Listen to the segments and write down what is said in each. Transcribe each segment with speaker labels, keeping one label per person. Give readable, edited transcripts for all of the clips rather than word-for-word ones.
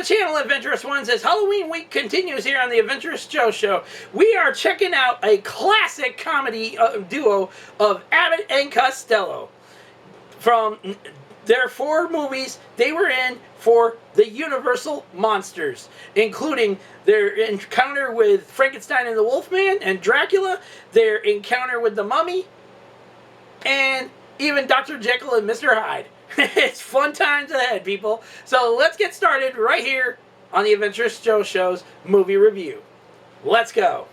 Speaker 1: the channel, Adventurous Ones. As Halloween week continues here on the Adventurous Joe Show, we are checking out a classic comedy duo of Abbott and Costello. From their 4 movies they were in for the Universal Monsters, including their encounter with Frankenstein and the Wolfman and Dracula, their encounter with the Mummy, and even Dr. Jekyll and Mr. Hyde. It's fun times ahead, people. So let's get started right here on the Adventurous Joe Show's movie review. Let's go.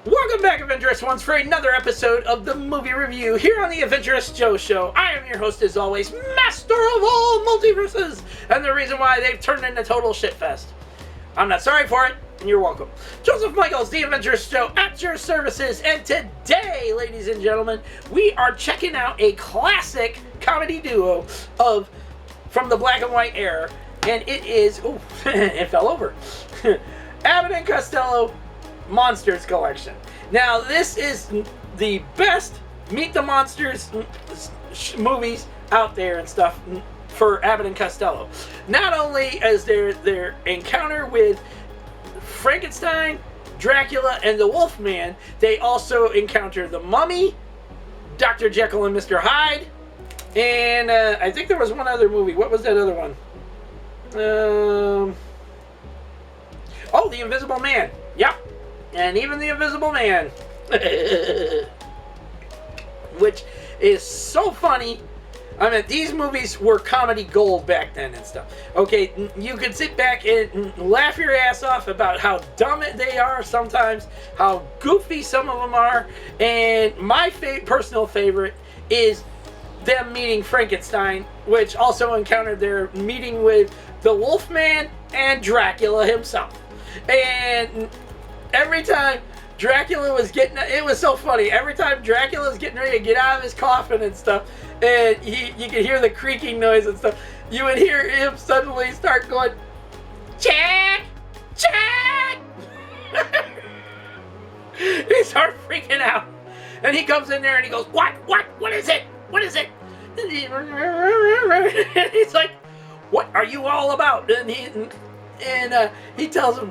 Speaker 1: Welcome back, Adventurous Ones, for another episode of the movie review here on the Adventurous Joe Show. I am your host, as always, master of all multiverses, and the reason why they've turned into total shitfest. I'm not sorry for it, and you're welcome. Joseph Michaels, the Adventurous Joe, at your services, and today, ladies and gentlemen, we are checking out a classic comedy duo from the black and white era, and it is, ooh, it fell over, Abbott and Costello Monsters Collection. Now, this is the best Meet the Monsters movies out there and stuff for Abbott and Costello. Not only as their encounter with Frankenstein, Dracula, and the Wolfman, they also encounter the Mummy, Dr. Jekyll and Mr. Hyde, and I think there was one other movie. What was that other one? Oh, The Invisible Man. Yep. And even The Invisible Man. Which is so funny. I mean, these movies were comedy gold back then and stuff. Okay, you could sit back and laugh your ass off about how dumb they are sometimes, how goofy some of them are, and my personal favorite is them meeting Frankenstein, which also encountered their meeting with the Wolfman and Dracula himself. And every time Dracula was it was so funny. Every time Dracula was getting ready to get out of his coffin and stuff, and you could hear the creaking noise and stuff, you would hear him suddenly start going, Jack! Jack! And he started freaking out. And he comes in there and he goes, What? What is it? What is it? And he's like, what are you all about? And he tells him,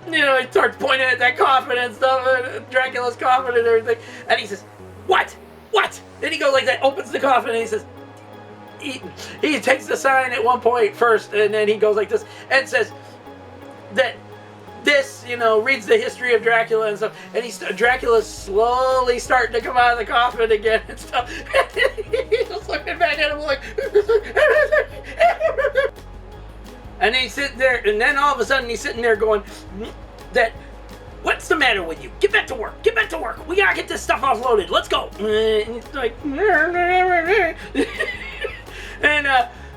Speaker 1: you know, he starts pointing at that coffin and stuff, and Dracula's coffin and everything, and he says, What? Then he goes like that, opens the coffin, and he says, he takes the sign at one point first, and then he goes like this, and says that this, you know, reads the history of Dracula and stuff, and Dracula's slowly starting to come out of the coffin again and stuff, and he's just looking back at him like, and he's sitting there, and then all of a sudden he's sitting there going, what's the matter with you? Get back to work. We gotta get this stuff offloaded. Let's go. And he's like, and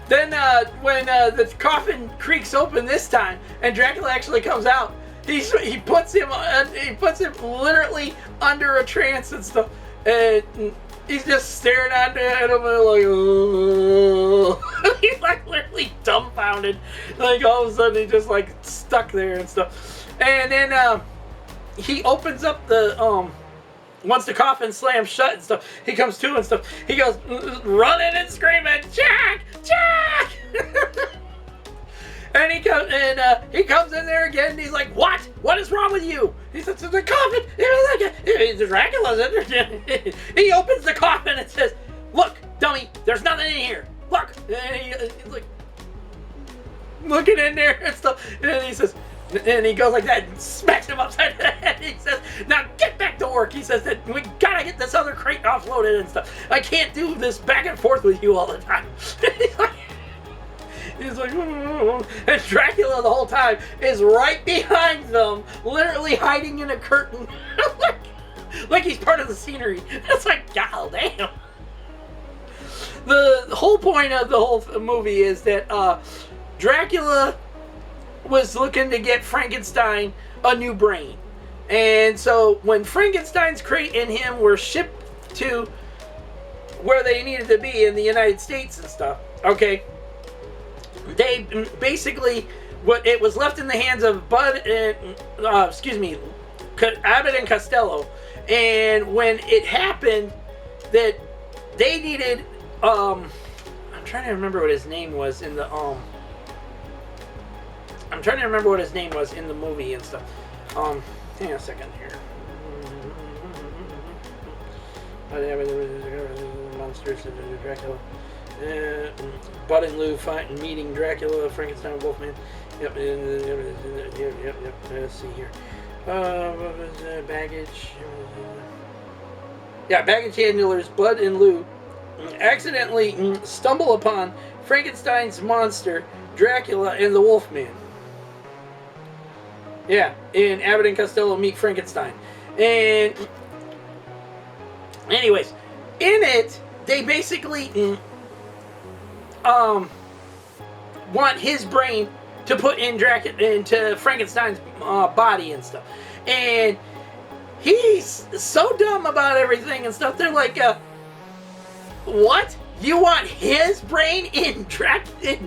Speaker 1: then when the coffin creaks open this time, and Dracula actually comes out, he puts him literally under a trance and stuff, and he's just staring at him and like, oh. He's like literally dumbfounded. Like all of a sudden he's just like stuck there and stuff. And then he opens up the once the coffin slams shut and stuff, he comes to and stuff. He goes running and screaming, Jack! And he comes in there again and he's like, What? What is wrong with you? He says, the coffin, Dracula's in there. He opens the coffin and says, Look, dummy, there's nothing in here. Look. And he's like looking in there and stuff. And he says, and he goes like that and smacks him upside the head. He says, Now get back to work. He says that we gotta get this other crate offloaded and stuff. I can't do this back and forth with you all the time. He's like, and Dracula the whole time is right behind them, literally hiding in a curtain, like he's part of the scenery. It's like, god damn. The whole point of the whole movie is that Dracula was looking to get Frankenstein a new brain. And so when Frankenstein's crate and him were shipped to where they needed to be in the United States and stuff, okay, they basically, it was left in the hands of Bud and, Abbott and Costello. And when it happened, that they needed, I'm trying to remember what his name was in the, movie and stuff. Hang on a second here. Monsters, Dracula. Bud and Lou meeting Dracula, Frankenstein, Wolfman. Yep. Let's see here. Baggage. Yeah, baggage handlers Bud and Lou accidentally stumble upon Frankenstein's monster, Dracula, and the Wolfman. Yeah, and Abbott and Costello meet Frankenstein. And anyways, in it, they basically want his brain to put into Frankenstein's body and stuff. And he's so dumb about everything and stuff. They're like, what? You want his brain in Dracula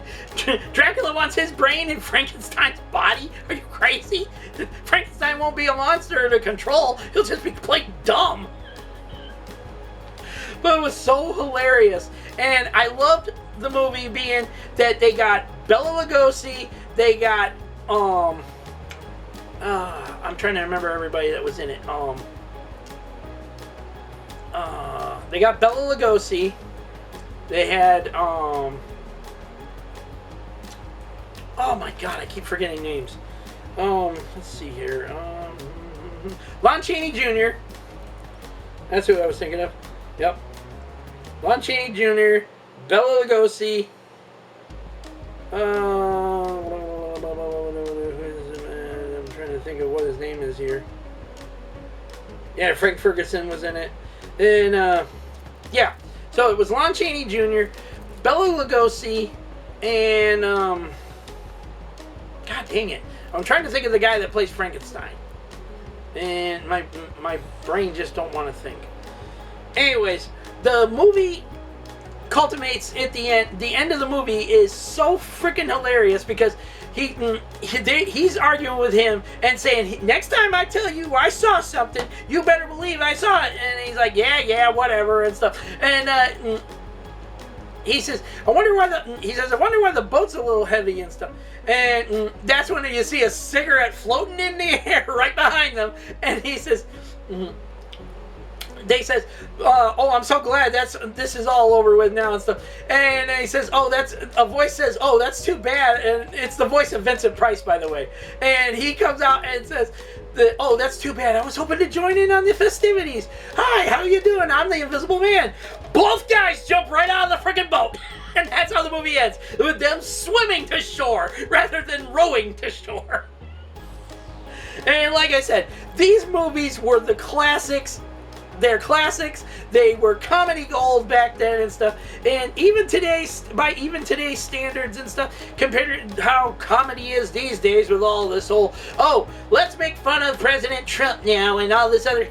Speaker 1: wants his brain in Frankenstein's body? Are you crazy? Frankenstein won't be a monster to control. He'll just be plain dumb. But it was so hilarious. And I loved the movie being that they got Bela Lugosi, they got, I'm trying to remember everybody that was in it. They got Bela Lugosi. They had, oh my god, I keep forgetting names. Let's see here. Lon Chaney Jr. That's who I was thinking of. Yep. Lon Chaney Jr., Bela Lugosi, I'm trying to think of what his name is here. Yeah, Frank Ferguson was in it. And, yeah. So it was Lon Chaney Jr., Bela Lugosi, and, God dang it. I'm trying to think of the guy that plays Frankenstein. And my brain just don't want to think. Anyways, the movie culminates at the end. The end of the movie is so freaking hilarious because he's arguing with him and saying, next time I tell you I saw something, you better believe I saw it. And he's like, yeah, whatever and stuff. And he says, I wonder why the boat's a little heavy and stuff. And that's when you see a cigarette floating in the air right behind them. And he says, they says, oh, I'm so glad this is all over with now and stuff. And he says, a voice says, oh, that's too bad. And it's the voice of Vincent Price, by the way. And he comes out and says, oh, that's too bad. I was hoping to join in on the festivities. Hi, how you doing? I'm the Invisible Man. Both guys jump right out of the freaking boat. And that's how the movie ends, with them swimming to shore rather than rowing to shore. And like I said, these movies were the classics. They're classics. They were comedy gold back then and stuff. And even by today's standards and stuff, compared to how comedy is these days with all this whole, let's make fun of President Trump now and all this other,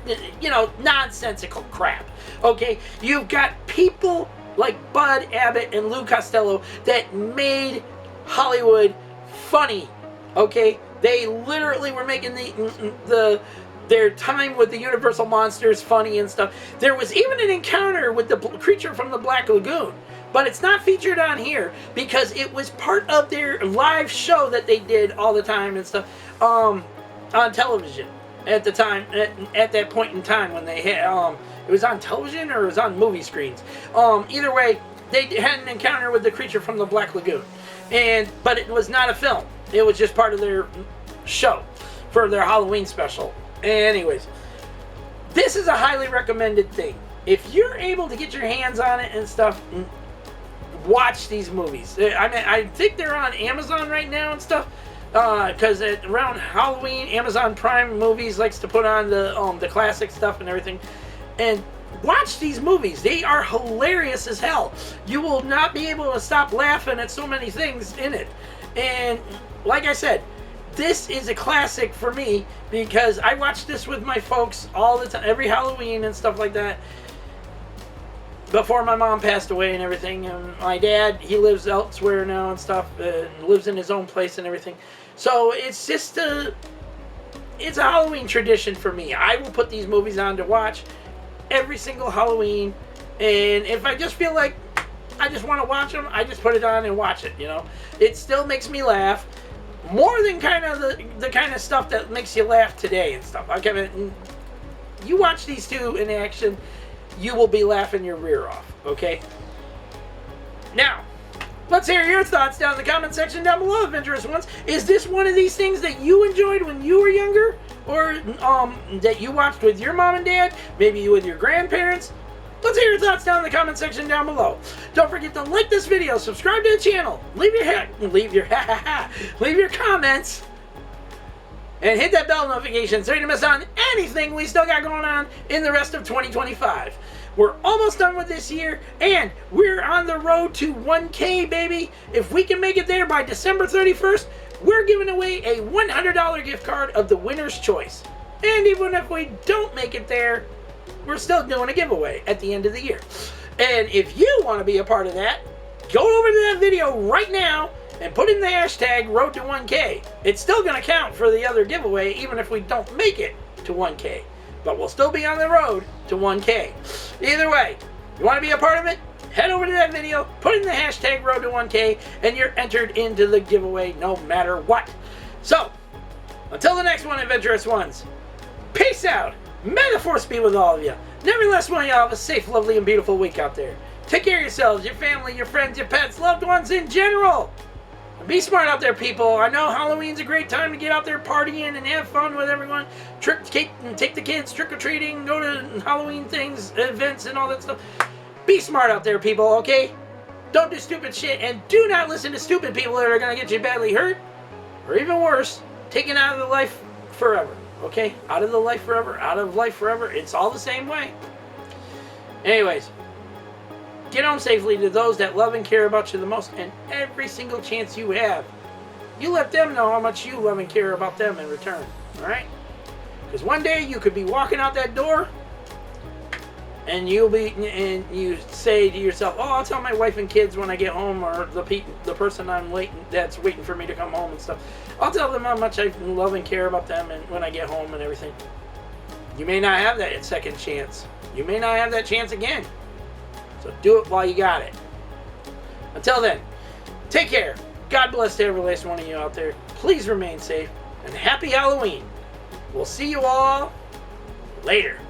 Speaker 1: nonsensical crap. Okay? You've got people like Bud Abbott and Lou Costello that made Hollywood funny. Okay? They literally were making their time with the Universal monsters funny and stuff. There was even an encounter with the creature from the Black Lagoon, but it's not featured on here because it was part of their live show that they did all the time and stuff on television at the time, at that point in time when they had it was on television or it was on movie screens. Either way, they had an encounter with the creature from the Black Lagoon, but it was not a film. It was just part of their show for their Halloween special. Anyways, this is a highly recommended thing. If you're able to get your hands on it and stuff, watch these movies. I mean, I think they're on Amazon right now and stuff. Because around Halloween, Amazon Prime Movies likes to put on the classic stuff and everything. And watch these movies. They are hilarious as hell. You will not be able to stop laughing at so many things in it. And like I said, this is a classic for me because I watch this with my folks all the time, every Halloween and stuff like that. before my mom passed away and everything. And my dad, he lives elsewhere now and stuff, and lives in his own place and everything. So it's just it's a Halloween tradition for me. I will put these movies on to watch every single Halloween, and if I just feel like I just want to watch them, I just put it on and watch it, you know. It still makes me laugh more than kind of the kind of stuff that makes you laugh today and stuff. Okay, you watch these two in action, you will be laughing your rear off, okay? Now, let's hear your thoughts down in the comment section down below, Adventurous Ones. Is this one of these things that you enjoyed when you were younger? Or that you watched with your mom and dad? Maybe with your grandparents? Let's hear your thoughts down in the comment section down below. Don't forget to like this video, subscribe to the channel, leave your comments, and hit that bell notification so you don't miss on anything we still got going on in the rest of 2025. We're almost done with this year, and we're on the road to 1K, baby. If we can make it there by December 31st, we're giving away a $100 gift card of the winner's choice. And even if we don't make it there, we're still doing a giveaway at the end of the year. And if you want to be a part of that, go over to that video right now and put in the hashtag Road to 1K. It's still going to count for the other giveaway, even if we don't make it to 1K. But we'll still be on the road to 1K. Either way, you want to be a part of it? Head over to that video, put in the hashtag Road to 1K, and you're entered into the giveaway no matter what. So, until the next one, Adventurous Ones, peace out. May the force be with all of you. Nevertheless, one of y'all have a safe, lovely, and beautiful week out there. Take care of yourselves, your family, your friends, your pets, loved ones in general. And be smart out there, people. I know Halloween's a great time to get out there partying and have fun with everyone. Take the kids trick-or-treating, go to Halloween things, events, and all that stuff. Be smart out there, people, okay? Don't do stupid shit, and do not listen to stupid people that are going to get you badly hurt, or even worse, taken out of the life forever. Okay? Out of the life forever, out of life forever. It's all the same way. Anyways, get home safely to those that love and care about you the most, and every single chance you have, you let them know how much you love and care about them in return. Alright? Because one day you could be walking out that door, and you say to yourself, oh, I'll tell my wife and kids when I get home, or the person that's waiting for me to come home and stuff. I'll tell them how much I love and care about them and when I get home and everything. You may not have that second chance. You may not have that chance again. So do it while you got it. Until then, take care. God bless to every last one of you out there. Please remain safe, and happy Halloween. We'll see you all later.